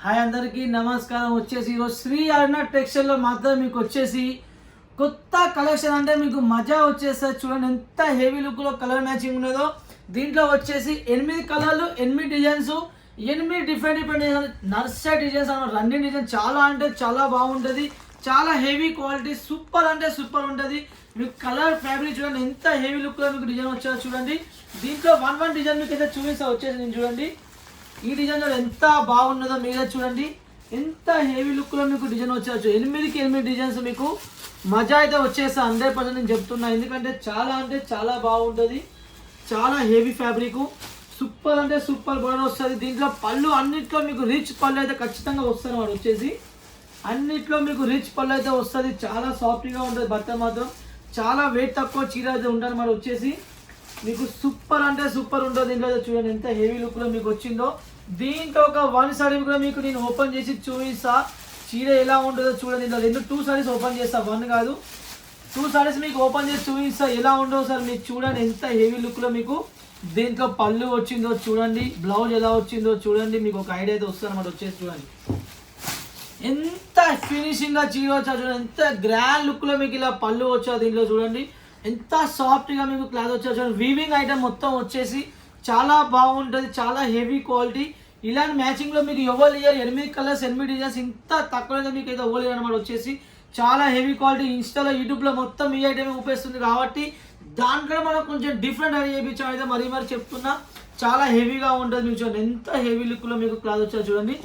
Hi అందరికీ నమస్కారం. వచ్చేసి ఈరోజు శ్రీ అరుణ టెక్స్టైల్లో మాత్రం మీకు వచ్చేసి కొత్త కలెక్షన్ అంటే మీకు మజా వచ్చేస్తుంది. చూడండి ఎంత హెవీ లుక్లో కలర్ మ్యాచింగ్ ఉన్నదో. దీంట్లో వచ్చేసి 8 కలర్లు, 8 డిజైన్స్, 8 డిఫరెంట్ నర్సరీ డిజైన్స్ అన్నమాట. రన్నింగ్ డిజైన్ చాలా అంటే చాలా బాగుంటుంది. చాలా హెవీ క్వాలిటీ, సూపర్ అంటే సూపర్ ఉంటుంది. మీకు కలర్ ఫ్యాబ్రిక్ చూడండి ఎంత హెవీ లుక్లో మీకు డిజైన్ వచ్చేది చూడండి. దీంట్లో వన్ డిజైన్ మీకు అయితే చూపిస్తా వచ్చేసి నేను చూడండి. ఈ డిజైన్ ఎంత బాగున్నదో మీరే చూడండి. ఎంత హెవీ లుక్లో మీకు డిజైన్ వచ్చేవచ్చు. 8కి 8 డిజైన్స్ మీకు మజా అయితే వచ్చేస్తా 100% నేను చెప్తున్నా. ఎందుకంటే చాలా అంటే చాలా బాగుంటుంది. చాలా హెవీ ఫ్యాబ్రిక్, సూపర్ అంటే సూపర్ బోర్డర్ వస్తుంది. దీంట్లో పళ్ళు అన్నిట్లో మీకు రిచ్ పళ్ళు అయితే ఖచ్చితంగా వస్తుంది వాడు వచ్చేసి. అన్నిట్లో మీకు రిచ్ పళ్ళు అయితే వస్తుంది. చాలా సాఫ్ట్గా ఉంటుంది బట్ట మాత్రం. చాలా వెయిట్ తక్కువ చీర అయితే ఉంటుంది మరి వచ్చేసి. మీకు సూపర్ అంటే సూపర్ ఉంటుంది. దీంట్లో చూడండి ఎంత హెవీ లుక్లో మీకు వచ్చిందో. దీంట్లో ఒక 1 సారీ కూడా మీకు నేను ఓపెన్ చేసి చూపిస్తా చీర ఎలా ఉంటుందో చూడండి. దీంట్లో 2 సారీస్ ఓపెన్ చేస్తా, 1 కాదు 2 సారీస్ మీకు ఓపెన్ చేసి చూపిస్తా ఎలా ఉండవు సార్. మీకు చూడండి ఎంత హెవీ లుక్లో మీకు దీంట్లో పళ్ళు వచ్చిందో చూడండి. బ్లౌజ్ ఎలా వచ్చిందో చూడండి. మీకు ఒక ఐడియా అయితే వస్తుంది అన్నమాట వచ్చేసి. చూడండి ఎంత ఫినిషింగ్గా చీర వచ్చా చూడండి. ఎంత గ్రాండ్ లుక్లో మీకు ఇలా పళ్ళు వచ్చా దీంట్లో చూడండి. ఎంత సాఫ్ట్గా మీకు క్లాత్ వచ్చా చూడండి. వీవింగ్ ఐటమ్ మొత్తం వచ్చేసి చాలా బాగుంటుంది. చాలా హెవీ క్వాలిటీ. ఇలాంటి మ్యాచింగ్లో మీకు ఎవరు ఇయర్ 8 కలర్స్ 8 డిజైన్స్ ఇంత తక్కువగా మీకు అయితే ఎవరు అనమాట వచ్చేసి. చాలా హెవీ క్వాలిటీ. ఇన్స్టాలో యూట్యూబ్లో మొత్తం ఈ ఐటమ్ ఉపయోగిస్తుంది కాబట్టి దాంట్లో మనం కొంచెం డిఫరెంట్ అని చేయించాం అయితే మరి చెప్తున్నా. చాలా హెవీగా ఉంటుంది మీకు చూడండి. ఎంత హెవీ లుక్లో మీకు క్లాత్ వచ్చా చూడండి.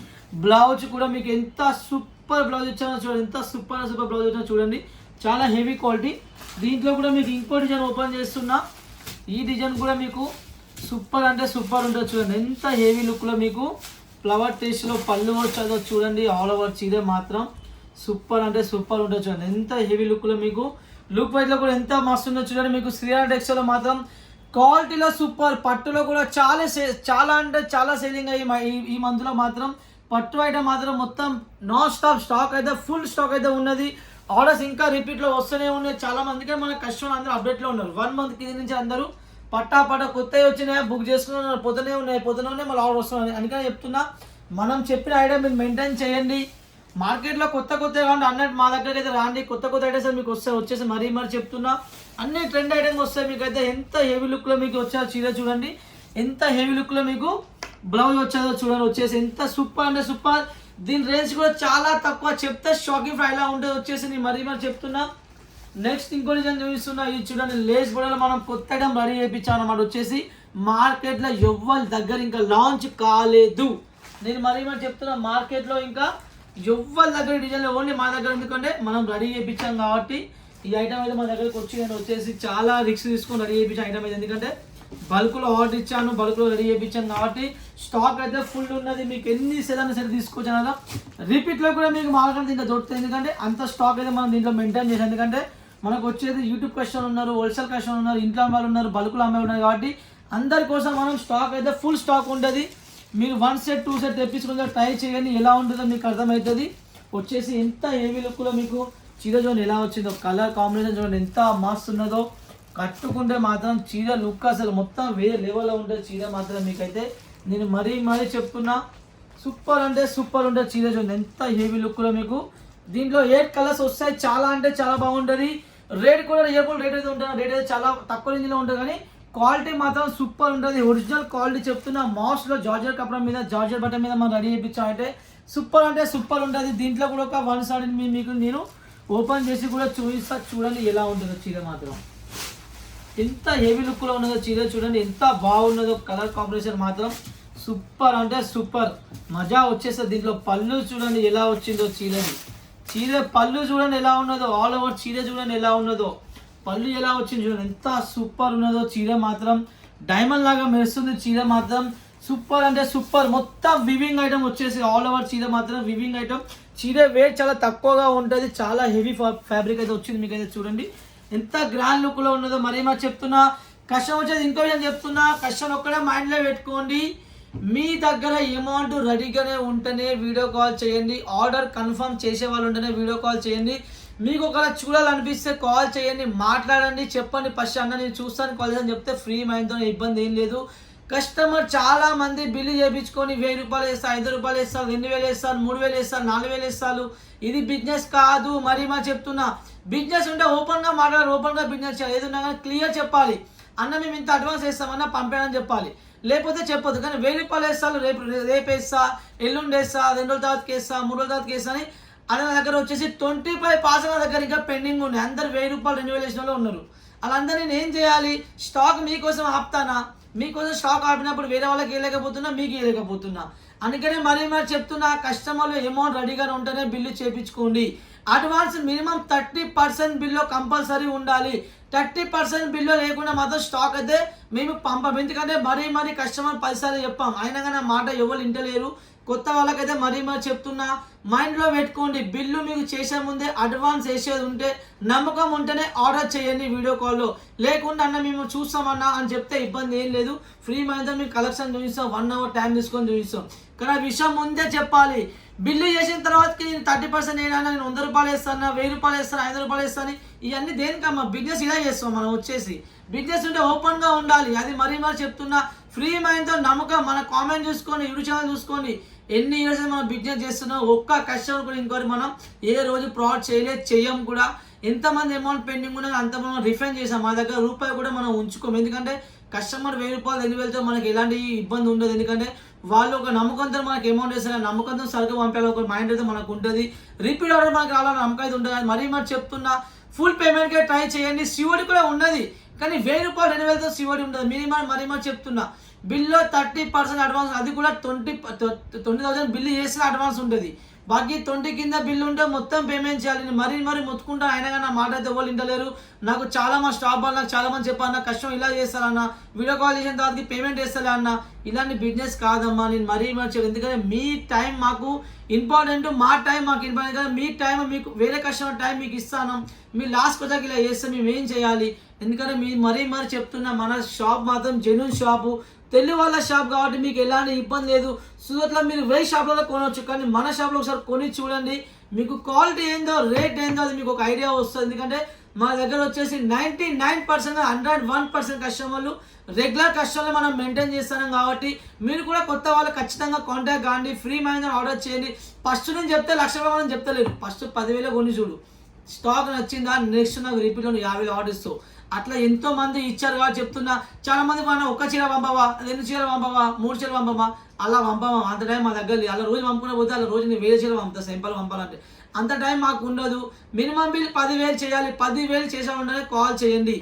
బ్లౌజ్ కూడా మీకు ఎంత సూపర్ బ్లౌజ్ ఇచ్చానో చూడండి. ఎంత సూపర్ బ్లౌజ్ వచ్చానో చూడండి. చాలా హెవీ క్వాలిటీ. దీంట్లో కూడా మీకు ఇంకో డిజైన్ ఓపెన్ చేస్తున్నా. ఈ డిజైన్ కూడా మీకు సూపర్ అంటే సూపర్ ఉంటుంది చూడండి. ఎంత హెవీ లుక్లో మీకు ఫ్లవర్ టేస్ట్లో పళ్ళు వచ్చాదో చూడండి. ఆల్ ఓవర్ చీర మాత్రం సూపర్ అంటే సూపర్ ఉంటుంది చూడండి. ఎంత హెవీ లుక్లో మీకు లుక్ వైజ్లో కూడా ఎంత మస్తు ఉందో చూడండి. మీకు శ్రీరామ్ టెక్స్టైల్లో మాత్రం క్వాలిటీలో సూపర్. పట్టులో కూడా చాలా అంటే చాలా సేలింగ్ అయ్యి ఈ మంత్లో మాత్రం పట్టు ఐటమ్ మాత్రం మొత్తం నాన్ స్టాక్ అయితే ఫుల్ స్టాక్ అయితే ఉన్నది. ఆర్డర్స్ ఇంకా రిపీట్లో వస్తూనే ఉన్నాయి. చాలా మందికి మన కస్టమర్ అందరూ అప్డేట్లో ఉన్నారు. 1 మంత్ కింద నుంచి అందరూ పట్టా కొత్తవి వచ్చినాయి బుక్ చేసుకున్నారు. పోతూనే ఉన్నాయి మళ్ళీ ఆర్డర్ వస్తున్నాయి. అందుకని చెప్తున్నా మనం చెప్పిన ఐటమ్ మీరు మెయింటైన్ చేయండి. మార్కెట్లో కొత్త కావాలి అన్నట్టు మా దగ్గర అయితే రాండి. కొత్త ఐటమ్స్ మీకు వచ్చేసి మరీ చెప్తున్నా. అన్ని ట్రెండ్ ఐటమ్స్ వస్తాయి మీకు అయితే. ఎంత హెవీ లుక్లో మీకు వచ్చారో చీర చూడండి. ఎంత హెవీ లుక్లో మీకు బ్లౌజ్ వచ్చేదో చూడండి వచ్చేసి. ఎంత సూపర్ అంటే సూపర్. దీని రేంజ్ కూడా చాలా తక్కువ. చెప్తే షాకింగ్ ఫ్రై ఎలా ఉంటుంది వచ్చేసి నేను మరీ చెప్తున్నా. నెక్స్ట్ ఇంకో డిజైన్ చూపిస్తున్నా. ఇది చూడండి లేస్ బోర్డర్లో మనం కొత్త ఐటమ్ రెడీ చేయించాం అన్నమాట వచ్చేసి. మార్కెట్లో ఎవ్వరి దగ్గర ఇంకా లాంచ్ కాలేదు. నేను మరీ చెప్తున్నా మార్కెట్లో ఇంకా ఎవ్వరి దగ్గర డిజైన్ ఓన్లీ మా దగ్గర. ఎందుకంటే మనం రెడీ చేయించాం కాబట్టి ఈ ఐటమ్ అయితే మా దగ్గరకు వచ్చి నేను వచ్చేసి చాలా రిస్క్ తీసుకొని రెడీ చేయించాను ఐటమ్ అయితే. ఎందుకంటే బల్క్లో ఆర్డర్ ఇచ్చాను, బల్క్లో రెడీ చేయించాను కాబట్టి స్టాక్ అయితే ఫుల్ ఉన్నది. మీకు ఎన్ని సెలైనా సరే తీసుకొచ్చాను కదా. రిపీట్లో కూడా మీకు మార్కెట్ దీంట్లో దొరుకుతుంది. ఎందుకంటే అంత స్టాక్ అయితే మనం దీంట్లో మెయింటైన్ చేసాం. ఎందుకంటే మనకు వచ్చేది యూట్యూబ్ కస్టమర్ ఉన్నారు, హోల్సేల్ కస్టమర్ ఉన్నారు, ఇంట్లో అమ్మాయిలు ఉన్నారు, బల్క్లో అమ్మాయి ఉన్నారు కాబట్టి అందరి కోసం మనం స్టాక్ అయితే ఫుల్ స్టాక్ ఉంటుంది. మీరు 1 సెట్ 2 సెట్ తెప్పించుకుంటే ట్రై చేయండి. ఎలా ఉంటుందో మీకు అర్థమవుతుంది వచ్చేసి. ఎంత హెవీ లుక్లో మీకు చీర చూడండి ఎలా వచ్చిందో. కలర్ కాంబినేషన్ చూడండి ఎంత మస్తు ఉన్నదో. కట్టుకుంటే మాత్రం చీర లుక్ అసలు మొత్తం వేరే లెవెల్లో ఉంటుంది చీర మాత్రం. మీకైతే నేను మరీ చెప్తున్నా సూపర్ అంటే సూపర్ ఉంటుంది చీర చూడండి. ఎంత హెవీ లుక్లో మీకు దీంట్లో 8 కలర్స్ వస్తాయి. చాలా అంటే చాలా బాగుంటుంది. రేట్ కూడా రియబుల్ రేట్ అయితే ఉంటుంది. రేట్ అయితే చాలా తక్కువ రేంజ్లో ఉంటుంది కానీ క్వాలిటీ మాత్రం సూపర్ ఉంటుంది. ఒరిజినల్ క్వాలిటీ చెప్తున్నా. మాస్లో జార్జెట్ కపడా మీద జార్జెట్ బట్ట మీద మనం రెడీ చేయించామంటే సూపర్ అంటే సూపర్ ఉంటుంది. దీంట్లో కూడా ఒక 1 సారీ మీకు నేను ఓపెన్ చేసి కూడా చూపిస్తా. చూడండి ఎలా ఉంటుందో చీర మాత్రం. ఎంత హెవీ లుక్లో ఉన్నదో చీర చూడండి. ఎంత బాగున్నదో. కలర్ కాంబినేషన్ మాత్రం సూపర్ అంటే సూపర్ మజా వచ్చేస్తుంది. దీంట్లో పళ్ళు చూడండి ఎలా వచ్చిందో చీర పళ్ళు చూడండి ఎలా ఉన్నదో. ఆల్ ఓవర్ చీర చూడండి ఎలా ఉన్నదో. పళ్ళు ఎలా వచ్చింది చూడండి. ఎంత సూపర్ ఉన్నదో చీర మాత్రం. డైమండ్ లాగా మెరుస్తుంది చీర మాత్రం. సూపర్ అంటే సూపర్. మొత్తం వివింగ్ ఐటమ్ వచ్చేసి ఆల్ ఓవర్ చీర మాత్రం వివింగ్ ఐటమ్. చీర వెయిట్ చాలా తక్కువగా ఉంటుంది. చాలా హెవీ ఫ్యాబ్రిక్ అయితే వచ్చింది మీకు అయితే చూడండి. ఎంత గ్రాండ్ లుక్లో ఉన్నదో మరీ చెప్తున్నా. కస్టమర్ వచ్చేది ఇంకో విషయం చెప్తున్నా. కస్టమర్ ఒక్కడే మైండ్లో పెట్టుకోండి. మీ దగ్గర అమౌంట్ రెడీగానే ఉంటేనే వీడియో కాల్ చేయండి. ఆర్డర్ కన్ఫర్మ్ చేసే వాళ్ళు ఉంటేనే వీడియో కాల్ చేయండి. మీకు ఒకవేళ చూడాలనిపిస్తే కాల్ చేయండి, మాట్లాడండి, చెప్పండి. ఫస్ట్ అన్న నేను చూస్తాను కాల్ అని చెప్తే ఫ్రీ మైండ్తో ఇబ్బంది ఏం లేదు. కస్టమర్ చాలా మంది బిల్లు చేయించుకొని 1000 రూపాయలు వేస్తారు, 5 రూపాయలు వేస్తారు, 2000 వేస్తారు, 3000 వేస్తారు, 4000 వేస్తారు. ఇది బిజినెస్ కాదు. మరి మా చెప్తున్నా, బిజినెస్ ఉంటే ఓపెన్గా మాట్లాడాలి, ఓపెన్గా బిజినెస్ చేయాలి. ఏది ఉన్నా కానీ క్లియర్ చెప్పాలి. అన్న మేము ఇంత అడ్వాన్స్ వేస్తామన్నా పంపేయని చెప్పాలి, లేకపోతే చెప్పొద్దు. కానీ 1000 రూపాయలు వేస్తాను, రేపు వేస్తా, ఎల్లుండి వేస్తా, 2 రోజుల తర్వాతకి వేస్తా, 3 రోజుల తర్వాతకి వేస్తా అని అన్న దగ్గర వచ్చేసి 25 పాసల దగ్గర ఇంకా పెండింగ్ ఉన్నాయి. అందరు 1000 రూపాయలు 2000 వేసిన వాళ్ళు ఉన్నారు. వాళ్ళందరినీ నేను ఏం చేయాలి? స్టాక్ మీకోసం ఆపుతానా? మీకోసం స్టాక్ ఆపినప్పుడు వేరే వాళ్ళకి వేయలేకపోతున్నా, మీకు వేయలేకపోతున్నా. అందుకనే మరీ చెప్తున్నా, కస్టమర్లు అమౌంట్ రెడీగానే ఉంటేనే బిల్లు చేయించుకోండి. అడ్వాన్స్ మినిమం 30% బిల్లు కంపల్సరీ ఉండాలి. 30% బిల్లు లేకుండా మాత్రం స్టాక్ అయితే మేము పంపం. ఎందుకంటే మరీ కస్టమర్ 10 సార్లు చెప్పాం, అయినా కానీ ఆ మాట ఎవరు వింటలేరు. కొత్త వాళ్ళకైతే మరీ చెప్తున్నా, మైండ్లో పెట్టుకోండి. బిల్లు మీకు చేసే ముందే అడ్వాన్స్ వేసేది ఉంటే, నమ్మకం ఉంటేనే ఆర్డర్ చేయండి వీడియో కాల్లో. లేకుండా అన్న మేము చూస్తామన్నా అని చెప్తే ఇబ్బంది ఏం లేదు. ఫ్రీ మైండ్తో మీకు కలెక్షన్ చూపిస్తాం, 1 అవర్ టైం తీసుకొని చూపిస్తాం. కానీ ఆ విషయం ముందే చెప్పాలి. బిల్లు చేసిన తర్వాతకి నేను 30% ఏదైనా నేను 100 రూపాయలు వేస్తాను, 1000 రూపాయలు వేస్తాను, 500 రూపాయలు వేస్తాను. ఇవన్నీ దేనికమ్మా? బిజినెస్ ఇలా చేస్తాం మనం వచ్చేసి. బిజినెస్ ఉంటే ఓపెన్గా ఉండాలి. అది మరీ చెప్తున్నా, ఫ్రీ మైండ్తో నమ్మకం. మన కామెంట్ చూసుకోండి, యూట్యూబ్ ఛానల్ చూసుకోండి. ఎన్ని ఇయర్స్ మనం బిజినెస్ చేస్తున్నాం, ఒక్క కస్టమర్ కూడా ఇంకోటి మనం ఏ రోజు ఫ్రాడ్ చెయ్యం కూడా. ఎంతమంది అమౌంట్ పెండింగ్ ఉన్నది అంత మనం రిఫండ్ చేసాం. మా దగ్గర రూపాయి కూడా మనం ఉంచుకోము. ఎందుకంటే కస్టమర్ 1000 రూపాయలు 2000తో మనకి ఎలాంటి ఇబ్బంది ఉండదు. ఎందుకంటే వాళ్ళు ఒక నమ్మకంతో మనకి అమౌంట్ వేస్తారు, నమ్మకంతో సరుకు పంపాలి, ఒక మైండ్ అయితే మనకు ఉంటుంది. రిపీట్ ఆర్డర్ మనకి రావాలని నమ్మకం అయితే ఉంటుంది. మరీ చెప్తున్నా, ఫుల్ పేమెంట్కే ట్రై చేయండి. సిఓడి కూడా ఉన్నది, కానీ 1000 రూపాయలు 2000తో సిఓడి ఉంటుంది. మినిమం మరీ చెప్తున్నా, బిల్లో 30% అడ్వాన్స్, అది కూడా 20,000 బిల్లు చేసిన అడ్వాన్స్ ఉంటుంది. బాకీ 20 కింద బిల్లు ఉంటే మొత్తం పేమెంట్ చేయాలి. మరీ మొత్తుకుంటా, అయినా కానీ నా మాట అయితే ఎవరు వింటలేరు. నాకు చాలా మా స్టాఫ్ వాళ్ళు నాకు చాలా మంది చెప్పాను, కష్టం ఇలా చేస్తారన్న, వీడియో కాల్ చేసిన తర్వాత పేమెంట్ చేస్తాలే అన్న. ఇలాంటి బిజినెస్ కాదమ్మా. నేను మరీ చెప్పాను, ఎందుకంటే మీ టైం మాకు ఇంపార్టెంట్, మా టైం మాకు ఇంపార్టెంట్. కానీ మీ టైం మీకు వేరే కస్టమర్ టైం మీకు ఇస్తాను. మీ లాస్ట్ వచ్చాక ఇలా చేస్తే మేము ఏం చేయాలి? ఎందుకంటే మీ మరీ చెప్తున్నా, మన షాప్ మాత్రం జెన్యూన్ షాపు, తెలుగు వాళ్ళ షాప్ కాబట్టి మీకు ఎలాంటి ఇబ్బంది లేదు. సూరత్లో మీరు వేరే షాప్లలో కొనవచ్చు, కానీ మన షాప్లో ఒకసారి కొని చూడండి. మీకు క్వాలిటీ ఏందో, రేట్ ఏందో అది మీకు ఒక ఐడియా వస్తుంది. ఎందుకంటే మా దగ్గర వచ్చేసి 99% 101% కస్టమర్లు రెగ్యులర్ కస్టమర్లు మనం మెయింటైన్ చేస్తున్నాం. కాబట్టి మీరు కూడా కొత్త వాళ్ళు ఖచ్చితంగా కాంటాక్ట్ కాండి, ఫ్రీ మైండ్ ఆర్డర్ చేయండి. ఫస్ట్ నేను చెప్తే 1,00,000 రూపాయలు చెప్తలేదు, ఫస్ట్ 10,000 కొని చూడు. స్టాక్ నచ్చిందా, నెక్స్ట్ నాకు రిపీట్లో 50,000 ఆర్డర్ ఇస్తావు. అట్లా ఎంతో మంది ఇచ్చారు కాబట్టి చెప్తున్నా. చాలా మంది మన 1 చీర పంపవా, 2 చీరలు పంపవా, 3 చీరలు పంపవా, అలా పంపవా. అంత టైం మా దగ్గర అలా రోజు పంపుకునే పోతే అలా రోజు నేను 1000 చీరలు పంపుతా, సింపుల్ పంపాలంటే అంత టైం మాకు ఉండదు. మినిమం బిల్ 10,000 చేయాలి. 10,000 చేసా ఉంటేనే కాల్ చేయండి.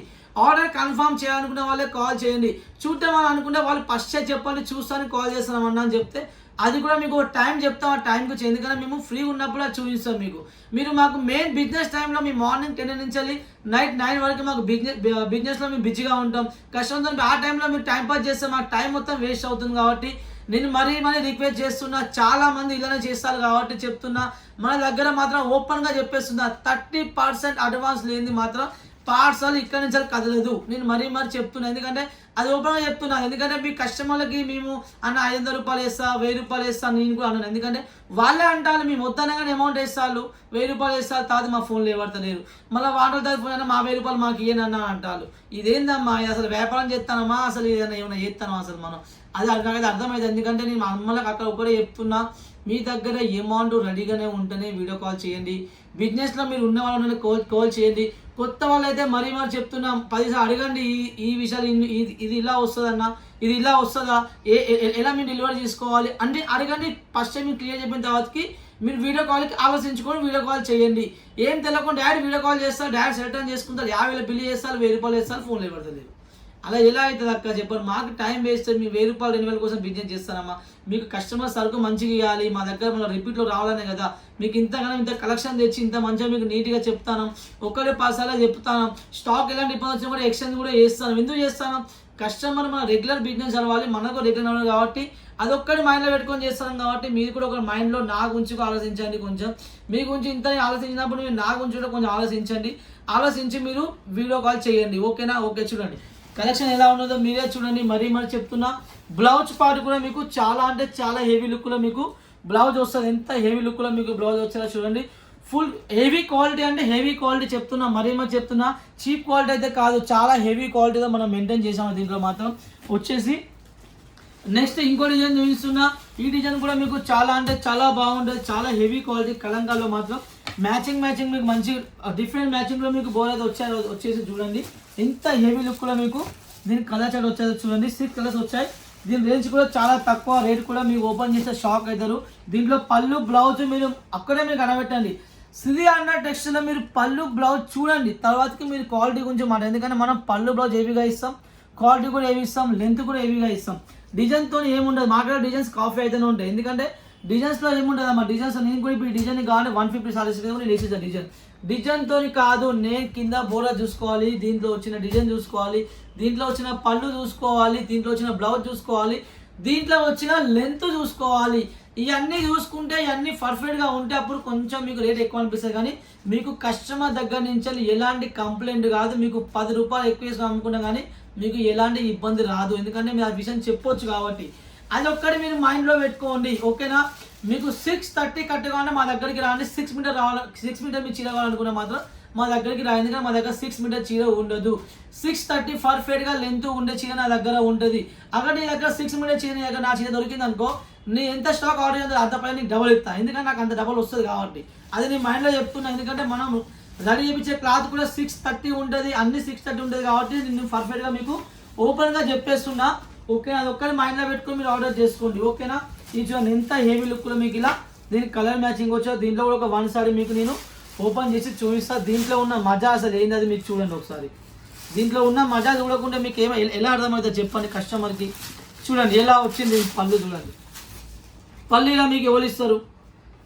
ఆర్డర్ కన్ఫర్మ్ చేయాలనుకునే వాళ్ళే కాల్ చేయండి. చూద్దామని అనుకుంటే వాళ్ళు ఫస్ట్ చెప్పండి, చూస్తాను కాల్ చేస్తామన్నా అని చెప్తే అది కూడా మీకు టైం చెప్తాం, ఆ టైంకి వచ్చి. ఎందుకంటే మేము ఫ్రీ ఉన్నప్పుడు అది చూపిస్తాం మీకు. మీరు మాకు మెయిన్ బిజినెస్ టైంలో మీ మార్నింగ్ 10 నుంచి నైట్ 9 వరకు మాకు బిజినెస్లో మేము బిజీగా ఉంటాం. కస్టమర్తో ఆ టైంలో మీరు టైం పాస్ చేస్తే మాకు టైం మొత్తం వేస్ట్ అవుతుంది. కాబట్టి నేను మరీ రిక్వెస్ట్ చేస్తున్నా, చాలా మంది ఇలానే చేస్తారు కాబట్టి చెప్తున్నా. మన దగ్గర మాత్రం ఓపెన్గా చెప్పేస్తున్నా, 30% అడ్వాన్స్ లేనిది మాత్రం పార్సల్ ఇక్కడ నుంచి కదలదు. నేను మరీ చెప్తున్నా, ఎందుకంటే అది ఓపెన్గా చెప్తున్నా. ఎందుకంటే మీ కస్టమర్లకి మేము అన్న 500 రూపాయలు వేస్తా, 1000 రూపాయలు వేస్తాను నేను కూడా అన్నాను. ఎందుకంటే వాళ్ళే అంటారు, మేము వద్దనగానే అమౌంట్ వేస్తారు, 1000 రూపాయలు వేస్తారు, తాత మా ఫోన్లో ఎవడతలేరు, మళ్ళీ వాటర్ తరఫున మా 1000 రూపాయలు మాకు ఇయ్యనన్నా అంటారు. ఇదేందమ్మా, అసలు వ్యాపారం చేస్తానమ్మా, అసలు ఏమైనా చేస్తానమ్మా అసలు మనం? అది నాకైతే అర్థమైంది. ఎందుకంటే నేను మా అమ్మలకు అక్కడ ఒకటే చెప్తున్నా, మీ దగ్గర అమౌంట్ రెడీగానే ఉంటేనే వీడియో కాల్ చేయండి. బిజినెస్లో మీరు ఉన్న వాళ్ళని కాల్ చేయండి. కొత్త వాళ్ళు అయితే మరీ చెప్తున్నాం, 10 సార్లు అడగండి ఈ విషయాలు. ఇది ఇలా వస్తుందన్నా, ఇది ఇలా వస్తుందా, ఎలా మీరు డెలివరీ చేసుకోవాలి అంటే అడగండి. ఫస్ట్ టైం మీరు క్లియర్ చెప్పిన తర్వాతకి మీరు వీడియో కాల్కి ఆలోచించుకొని వీడియో కాల్ చేయండి. ఏం తెలియకుండా డాడీ వీడియో కాల్ చేస్తారు, డాడీ సెలెక్ట్ చేసుకుంటారు, 50,000 బిల్లు చేస్తారు, 1000 రూపాయలు వేస్తారు, ఫోన్లో ఇవ్వలేదు. అలా ఎలా అవుతుంది అక్క చెప్పండి? మాకు టైం వేస్ట్. మీ 1000 రూపాయలు 2,000 కోసం బిజినెస్ చేస్తానమ్మా. మీకు కస్టమర్ సరుకు మంచిగా ఇవ్వాలి, మా దగ్గర మన రిపీట్లో రావాలనే కదా. మీకు ఇంత కలెక్షన్ తెచ్చి ఇంత మంచిగా మీకు నీట్గా చెప్తాను, ఒక్కడే 10 సార్లు చెప్తాను. స్టాక్ ఎలాంటి ఇబ్బంది వచ్చినా కూడా ఎక్స్చేంజ్ కూడా చేస్తాను. ఎందుకు చేస్తాను? కస్టమర్ మన రెగ్యులర్ బిజినెస్ అవ్వాలి, మనకు రెగ్యులర్ అవ్వాలి కాబట్టి అదొక్కటి మైండ్లో పెట్టుకొని చేస్తాను. కాబట్టి మీరు కూడా ఒక మైండ్లో నా గురించి ఆలోచించండి. కొంచెం మీ గురించి ఇంత ఆలోచించినప్పుడు మీరు నా గురించి కూడా కొంచెం ఆలోచించండి. ఆలోచించి మీరు వీడియో కాల్ చేయండి. ఓకేనా? ఓకే, చూడండి కలెక్షన్ ఎలా ఉన్నదో మీరే చూడండి. మరీ చెప్తున్నా, బ్లౌజ్ పార్ట్ కూడా మీకు చాలా అంటే చాలా హెవీ లుక్లో మీకు బ్లౌజ్ వస్తుంది. ఎంత హెవీ లుక్లో మీకు బ్లౌజ్ వచ్చేలా చూడండి. ఫుల్ హెవీ క్వాలిటీ అంటే హెవీ క్వాలిటీ చెప్తున్నా, మరీ చెప్తున్నా. చీప్ క్వాలిటీ అయితే కాదు, చాలా హెవీ క్వాలిటీతో మనం మెయింటైన్ చేసాము. దీంట్లో మాత్రం వచ్చేసి నెక్స్ట్ ఇంకో డిజైన్ చూపిస్తున్నా. ఈ డిజైన్ కూడా మీకు చాలా అంటే చాలా బాగుంటుంది, చాలా హెవీ క్వాలిటీ. కలంకాలో మాత్రం మ్యాచింగ్ మీకు మంచి డిఫరెంట్ మ్యాచింగ్లో మీకు బోర్ వచ్చేసి చూడండి ఎంత హెవీ లుక్లో మీకు దీని కలర్ చార్ట్ వచ్చేది చూడండి. 6 కలర్స్ వచ్చాయి. దీని రేంజ్ కూడా చాలా తక్కువ, రేట్ కూడా మీకు ఓపెన్ చేస్తే షాక్ అవుతారు. దీంట్లో పళ్ళు బ్లౌజ్ మీరు అక్కడే మీరు కనబెట్టండి. శ్రీ అన్న టెక్స్టైల్లో మీరు పళ్ళు బ్లౌజ్ చూడండి, తర్వాతకి మీరు క్వాలిటీ గురించి మాట. ఎందుకంటే మనం పళ్ళు బ్లౌజ్ హెవీగా ఇస్తాం, క్వాలిటీ కూడా హెవీ ఇస్తాం, లెంత్ కూడా హెవీగా ఇస్తాం. డిజైన్తో ఏముండదు, మాట్లాడే డిజైన్స్ కాఫీ అయితేనే ఉంటాయి. ఎందుకంటే డిజైన్స్లో ఏముంటుంది అమ్మా, డిజైన్స్ నేను కూడా ఇప్పుడు డిజైన్ కావాలి 150 సారీస్ నేను వేసేసాను. డిజైన్తో కాదు, నేను కింద బోర్డర్ చూసుకోవాలి, దీంట్లో వచ్చిన డిజైన్ చూసుకోవాలి, దీంట్లో వచ్చిన పళ్ళు చూసుకోవాలి, దీంట్లో వచ్చిన బ్లౌజ్ చూసుకోవాలి, దీంట్లో వచ్చిన లెంత్ చూసుకోవాలి. ఇవన్నీ చూసుకుంటే ఇవన్నీ పర్ఫెక్ట్గా ఉంటే అప్పుడు కొంచెం మీకు రేట్ ఎక్కువ అనిపిస్తుంది. కానీ మీకు కస్టమర్ దగ్గర నుంచి ఎలాంటి కంప్లైంట్ కాదు. మీకు 10 రూపాయలు ఎక్కువ వేసుకుని అమ్ముకున్నా కానీ మీకు ఎలాంటి ఇబ్బంది రాదు. ఎందుకంటే మీరు ఆ విషయం చెప్పొచ్చు కాబట్టి అది ఒక్కటి మీరు మైండ్లో పెట్టుకోండి. ఓకేనా? మీకు 630 కట్టుకోవాలంటే మా దగ్గరికి రాండి. 6 మీటర్ రావాలి, 6 మీటర్ మీరు చీర కావాలనుకున్నా మాత్రం మా దగ్గరికి రాయింది. కానీ మా దగ్గర 6 మీటర్ చీర ఉండదు. 630 పర్ఫెక్ట్గా లెంత్ ఉండే చీర నా దగ్గర ఉంటుంది. అక్కడ నీ దగ్గర 6 మీటర్ చీర దగ్గర నా చీర దొరికింది అనుకో, నీ ఎంత స్టాక్ ఆర్డర్ చేస్తుందో అంత పైన నీకు డబల్ ఇస్తాను. ఎందుకంటే నాకు అంత డబల్ వస్తుంది కాబట్టి అది నీ మైండ్లో చెప్తున్నా. ఎందుకంటే మనం రెడీ చేయించే క్లాత్ కూడా 630 ఉంటుంది, అన్ని 630 ఉంటుంది కాబట్టి నేను పర్ఫెక్ట్గా మీకు ఓపెన్గా చెప్పేస్తున్నా. ఓకే, అది ఒక్కరి మైండ్లో పెట్టుకొని మీరు ఆర్డర్ చేసుకోండి. ఓకేనా? ఈ చూడండి ఎంత హెవీ లుక్లో మీకు ఇలా దీనికి కలర్ మ్యాచింగ్ వచ్చా. దీంట్లో కూడా ఒక 1 సారీ మీకు నేను ఓపెన్ చేసి చూపిస్తా. దీంట్లో ఉన్న మజా అసలు ఏంది అది మీకు చూడండి ఒకసారి. దీంట్లో ఉన్న మజా చూడకుండా మీకు ఎలా అర్థమవుతుందో చెప్పండి కస్టమర్కి. చూడండి ఎలా వచ్చింది పళ్ళు చూడండి. పళ్ళు ఇలా మీకు ఎవరు ఇస్తారు?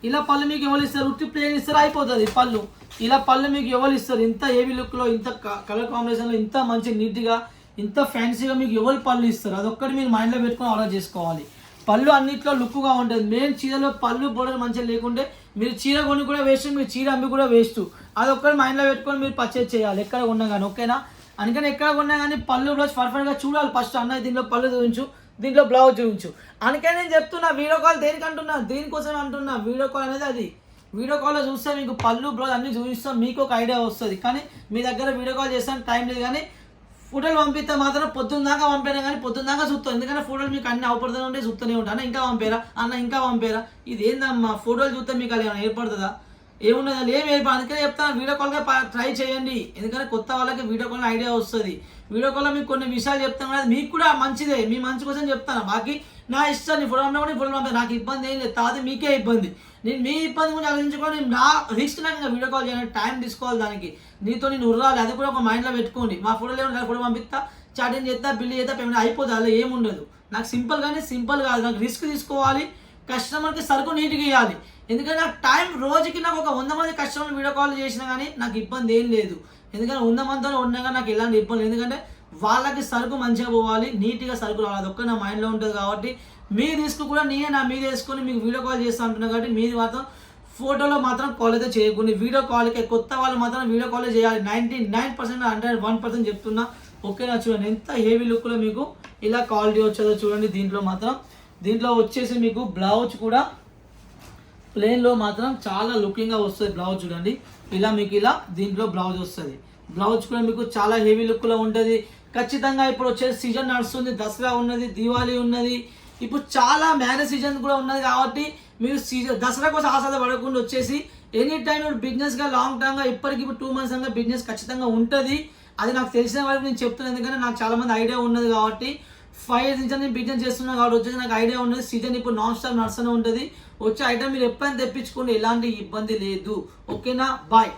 ఇలా పళ్ళు మీకు ఎవరు ఇస్తారు? ఉట్టి ప్లేన్ ఇస్తారు అయిపోతుంది పళ్ళు. ఇలా పళ్ళు మీకు ఎవరు ఇస్తారు? ఇంత హెవీ లుక్లో, ఇంత కలర్ కాంబినేషన్లో, ఇంత మంచి నీట్గా, ఇంత ఫ్యాన్సీగా మీకు ఎవరు పళ్ళు ఇస్తారు? అదొక్కటి మీరు మైండ్లో పెట్టుకొని ఆర్డర్ చేసుకోవాలి. పళ్ళు అన్నింటిలో లుక్గా ఉంటుంది. మెయిన్ చీరలో పళ్ళు బోర్డర్ మంచిగా లేకుంటే మీరు చీర కొని కూడా వేస్ట్, మీరు చీర అమ్మి కూడా వేస్ట్. అదొక్కటి మైండ్లో పెట్టుకొని మీరు పర్చేజ్ చేయాలి ఎక్కడ కొన్నా కానీ. ఓకేనా? అందుకని ఎక్కడ కొన్నా కానీ పళ్ళు బ్లౌజ్ పర్ఫెక్ట్గా చూడాలి. ఫస్ట్ అన్న దీంట్లో పళ్ళు చూపించు, దీంట్లో బ్లౌజ్ చూపించు. అందుకని నేను చెప్తున్నా వీడియో కాల్ దేనికి అంటున్నా, దీనికోసం అంటున్నా. వీడియో కాల్ అనేది అది. వీడియో కాల్లో చూస్తే మీకు పళ్ళు బ్లౌజ్ అన్నీ చూపిస్తాం, మీకు ఒక ఐడియా వస్తుంది. కానీ మీ దగ్గర వీడియో కాల్ చేస్తాను టైం లేదు. కానీ ఫోటోలు పంపిస్తే మాత్రం పొద్దున్న దాకా పంపారా కానీ పొద్దున్న దాకా చూస్తాం. ఎందుకంటే ఫోటోలు మీకు అన్ని అవపడుతూనే ఉంటే చూస్తూనే ఉంటాను. ఇంకా పంపారా అన్న, ఇంకా పంపారా, ఇది ఏందమ్మా ఫోటోలు చూస్తే మీకు అది ఏమైనా ఏర్పడుతుందా? ఏమున్నది అది ఏమి ఏర్పడు. అందుకనే చెప్తాను వీడియో కాల్గా ట్రై చేయండి. ఎందుకంటే కొత్త వాళ్ళకి వీడియో కాల్ ఐడియా వస్తుంది. వీడియో కాల్లో మీకు కొన్ని విషయాలు చెప్తాను కదా, మీకు కూడా మంచిదే, మీ మంచి కోసం చెప్తాను. బాకీ నా ఇష్టాన్ని ఫోటో అన్నా కూడా ఫోటో పంపాను, నాకు ఇబ్బంది ఏం లేదు. తాది మీకే ఇబ్బంది. నేను మీ ఇబ్బంది గురించి ఆలోచించుకొని నా రిస్క్ నాకు ఇంకా వీడియో కాల్ చేయాలి, టైం తీసుకోవాలి దానికి. నీతో నేను ఉర్రాలి, అది కూడా ఒక మైండ్లో పెట్టుకోండి. మా ఫోటోలు ఏమన్నా ఫోటో పంపిస్తా, చాటింగ్ చేస్తా, బిల్లు చేస్తా, పేమెంట్ అయిపోతుంది. అలా ఏముండదు. నాకు సింపుల్ కానీ సింపుల్ కాదు. నాకు రిస్క్ తీసుకోవాలి, కస్టమర్కి సరుకు నీట్గా ఇవ్వాలి. ఎందుకంటే నాకు టైం రోజుకి నాకు ఒక 100 మంది కస్టమర్ వీడియో కాల్ చేసినా కానీ నాకు ఇబ్బంది ఏం లేదు. ఎందుకంటే 100 మందితో ఉన్నా కానీ నాకు ఎలాంటి ఇబ్బంది లేదు. ఎందుకంటే వాళ్ళకి సరుకు మంచిగా పోవాలి, నీట్గా సరుకు రావాలి. అదొక్క నా మైండ్లో ఉంటుంది కాబట్టి మీ రిస్క్ కూడా నేనే నా మీద వేసుకొని మీకు వీడియో కాల్ చేస్తూ ఉంటున్నాను. కాబట్టి మీది మాత్రం ఫోటోలో మాత్రం కాల్ అయితే చేయకుండా వీడియో కాల్కి కొత్త వాళ్ళు మాత్రం వీడియో కాల్ చేయాలి. 99% 101% చెప్తున్నా. ఓకేనా? చూడండి ఎంత హెవీ లుక్లో మీకు ఇలా క్వాలిటీ వచ్చేదో చూడండి. దీంట్లో వచ్చేసి మీకు బ్లౌజ్ కూడా ప్లెయిన్లో మాత్రం చాలా లుకింగ్గా వస్తుంది. బ్లౌజ్ చూడండి ఇలా మీకు ఇలా దీంట్లో బ్లౌజ్ వస్తుంది. బ్లౌజ్ కూడా మీకు చాలా హెవీ లుక్లో ఉంటుంది. ఖచ్చితంగా ఇప్పుడు వచ్చేసి సీజన్ నడుస్తుంది, దసరా ఉన్నది, దివాళీ ఉన్నది, ఇప్పుడు చాలా మ్యారేజ్ సీజన్ కూడా ఉన్నది. కాబట్టి మీరు దసరా కోసం ఆశ పడకుండా వచ్చేసి ఎనీ టైం ఇప్పుడు బిజినెస్గా లాంగ్ టర్మ్గా ఇప్పటికి ఇప్పుడు 2 months అంగా బిజినెస్ ఖచ్చితంగా ఉంటుంది. అది నాకు తెలిసిన వరకు నేను చెప్తున్నాను. ఎందుకంటే నాకు చాలామంది ఐడియా ఉన్నది కాబట్టి 5 years నుంచి నేను బిజినెస్ చేస్తున్నాను కాబట్టి వచ్చేసి నాకు ఐడియా ఉన్నది. సీజన్ ఇప్పుడు నాన్ స్టాప్ నడుస్తూనే ఉంటుంది. వచ్చే ఐటమ్ మీరు ఎప్పుడైనా తెప్పించుకోండి, ఎలాంటి ఇబ్బంది లేదు. ఓకేనా? బాయ్.